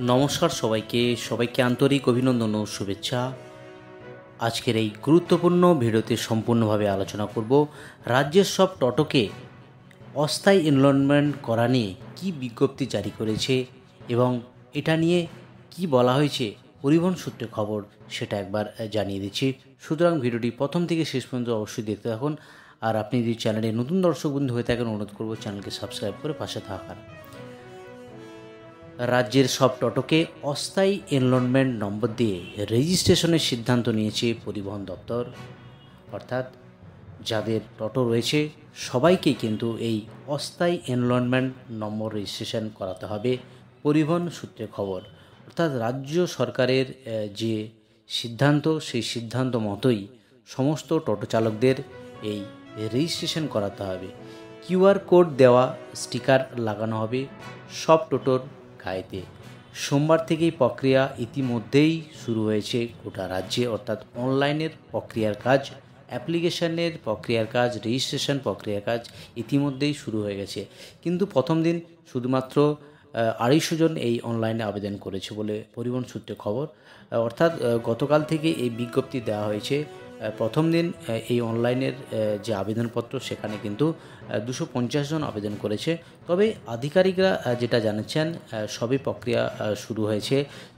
নমস্কার সবাইকে আন্তরিক অভিনন্দন ও শুভেচ্ছা। আজকের এই গুরুত্বপূর্ণ ভিডিওতে সম্পূর্ণভাবে আলোচনা করব রাজ্যের সব টোটোকে অস্থায়ী এনরোলমেন্ট করা নিয়ে কী বিজ্ঞপ্তি জারি করেছে এবং এটা নিয়ে কি বলা হয়েছে পরিবহন সূত্রে খবর, সেটা একবার জানিয়ে দিচ্ছি। সুতরাং ভিডিওটি প্রথম থেকে শেষ পর্যন্ত অবশ্যই দেখতে থাকুন। আর আপনি যদি চ্যানেলে নতুন দর্শক বন্ধু হয়ে থাকেন, অনুরোধ করব চ্যানেলকে সাবস্ক্রাইব করে পাশে থাকার। রাজ্যের সব টোটোকে অস্থায়ী এনরোলমেন্ট নম্বর দিয়ে রেজিস্ট্রেশনের সিদ্ধান্ত নিয়েছে পরিবহন দপ্তর। অর্থাৎ যাদের টোটো রয়েছে সবাইকেই কিন্তু এই অস্থায়ী এনরোলমেন্ট নম্বর রেজিস্ট্রেশন করাতে হবে, পরিবহন সূত্রে খবর। অর্থাৎ রাজ্য সরকারের যে সিদ্ধান্ত, সেই সিদ্ধান্ত মতোই সমস্ত টোটো চালকদের এই রেজিস্ট্রেশন করাতে হবে। কিউআর কোড দেওয়া স্টিকার লাগানো হবে সব টোটোর গায়েতে। সোমবার থেকেই প্রক্রিয়া ইতিমধ্যেই শুরু হয়েছে গোটা রাজ্যে। অর্থাৎ অনলাইনের প্রক্রিয়ার কাজ, অ্যাপ্লিকেশনের প্রক্রিয়ার কাজ, রেজিস্ট্রেশন প্রক্রিয়ার কাজ ইতিমধ্যেই শুরু হয়ে গেছে। কিন্তু প্রথম দিন শুধুমাত্র 250 জন এই অনলাইনে আবেদন করেছে বলে পরিবহন সূত্রে খবর। অর্থাৎ গতকাল থেকে এই বিজ্ঞপ্তি দেওয়া হয়েছে। প্রথম দিন এই অনলাইনের যে আবেদনপত্র, সেখানে কিন্তু 250 জন আবেদন করেছে। তবে আধিকারিকরা যেটা জানাচ্ছেন, সবই প্রক্রিয়া শুরু হয়েছে,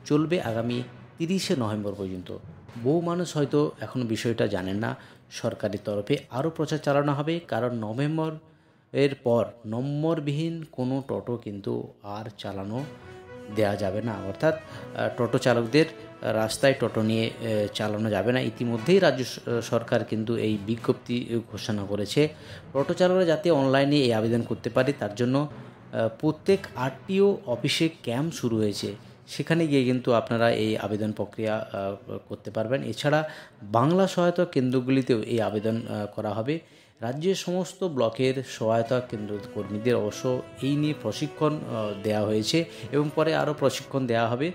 চলবে আগামী 30শে নভেম্বর পর্যন্ত। বহু মানুষ হয়তো এখনও বিষয়টা জানেন না। সরকারের তরফে আরও প্রচার চালানো হবে, কারণ নভেম্বর এর পর নম্বরবিহীন কোনো টোটো কিন্তু আর চালানো দেওয়া যাবে না। অর্থাৎ টোটো চালকদের রাস্তায় টোটো নিয়ে চালানো যাবে না। ইতিমধ্যেই রাজ্য সরকার কিন্তু এই বিজ্ঞপ্তি ঘোষণা করেছে। টোটো চালকরা যাতে অনলাইনে এই আবেদন করতে পারে, তার জন্য প্রত্যেক আরটিও অফিসে ক্যাম্প শুরু হয়েছে। সেখানে গিয়ে কিন্তু আপনারা এই আবেদন প্রক্রিয়া করতে পারবেন। এছাড়া বাংলা সহায়তা কেন্দ্রগুলিতেও এই আবেদন করা হবে। রাজ্যের সমস্ত ব্লকের সহায়তা কেন্দ্র কর্মীদের অবশ্য এই নিয়ে প্রশিক্ষণ দেওয়া হয়েছে এবং পরে আরও প্রশিক্ষণ দেওয়া হবে।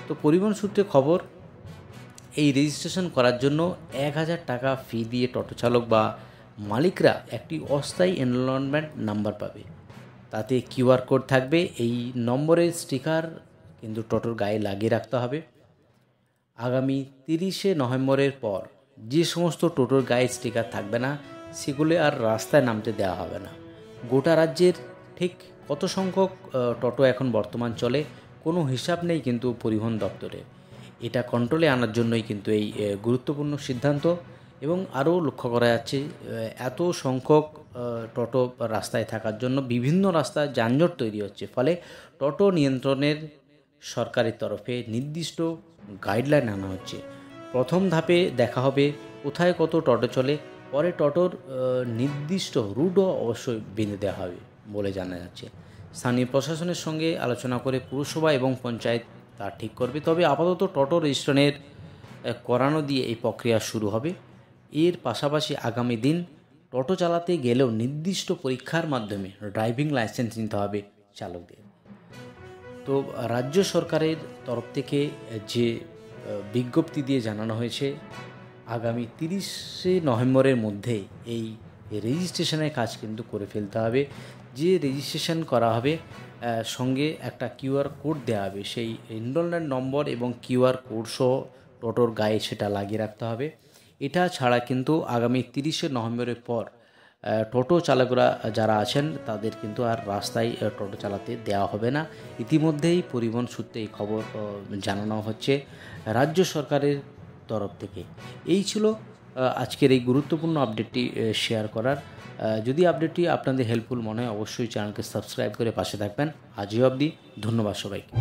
তো পরিবহন সূত্রে খবর, এই রেজিস্ট্রেশন করার জন্য 1000 টাকা ফি দিয়ে টোটো চালক বা মালিকরা একটি অস্থায়ী এনরোলমেন্ট নাম্বার পাবে। তাতে কিউআর কোড থাকবে। এই নম্বরের স্টিকার কিন্তু টোটোর গায়ে লাগিয়ে রাখতে হবে। আগামী 30শে নভেম্বরের পর যে সমস্ত টোটোর গায়ে স্টিকার থাকবে না, সেগুলো আর রাস্তায় নামতে দেওয়া হবে না। গোটা রাজ্যের ঠিক কত সংখ্যক টোটো এখন বর্তমান চলে কোনো হিসাব নেই কিন্তু পরিবহন দপ্তরে। এটা কন্ট্রোলে আনার জন্যই কিন্তু এই গুরুত্বপূর্ণ সিদ্ধান্ত। এবং আরও লক্ষ্য করা যাচ্ছে, এত সংখ্যক টোটো রাস্তায় থাকার জন্য বিভিন্ন রাস্তায় যানজট তৈরি হচ্ছে। ফলে টোটো নিয়ন্ত্রণের সরকারের তরফে নির্দিষ্ট গাইডলাইন আনা হচ্ছে। প্রথম ধাপে দেখা হবে কোথায় কত টোটো চলে, পরে টোটোর নির্দিষ্ট রুটও অবশ্যই বেঁধে দেওয়া হবে বলে জানা যাচ্ছে। স্থানীয় প্রশাসনের সঙ্গে আলোচনা করে পুরসভা এবং পঞ্চায়েত তা ঠিক করবে। তবে আপাতত টোটো রেজিস্ট্রেশনের করানো দিয়ে এই প্রক্রিয়া শুরু হবে। এর পাশাপাশি আগামী দিন টোটো চালাতে গেলেও নির্দিষ্ট পরীক্ষার মাধ্যমে ড্রাইভিং লাইসেন্স নিতে হবে চালকদের। তো রাজ্য সরকারের তরফ থেকে যে বিজ্ঞপ্তি দিয়ে জানানো হয়েছে, আগামী 30শে নভেম্বরের মধ্যে এই রেজিস্ট্রেশনের কাজ কিন্তু করে ফেলতে হবে। যে রেজিস্ট্রেশন করা হবে সঙ্গে একটা কিউআর কোড দেওয়া হবে, সেই এনরোলমেন্ট নম্বর এবং কিউআর কোড সহ টোটোর গায়ে সেটা লাগিয়ে রাখতে হবে। এটা ছাড়া কিন্তু আগামী 30শে নভেম্বরের পর টোটো চালকরা যারা আছেন তাদের কিন্তু আর রাস্তায় টোটো চালাতে দেওয়া হবে না। ইতিমধ্যেই পরিবহন সূত্রে এই খবর জানানো হচ্ছে রাজ্য সরকারের তরফ থেকে। এই ছিল আজকের এই গুরুত্বপূর্ণ আপডেটটি শেয়ার করার। যদি আপডেটটি আপনাদের হেল্পফুল মনে হয়, অবশ্যই চ্যানেলকে সাবস্ক্রাইব করে পাশে থাকবেন। আজই অবধি, ধন্যবাদ সবাইকে।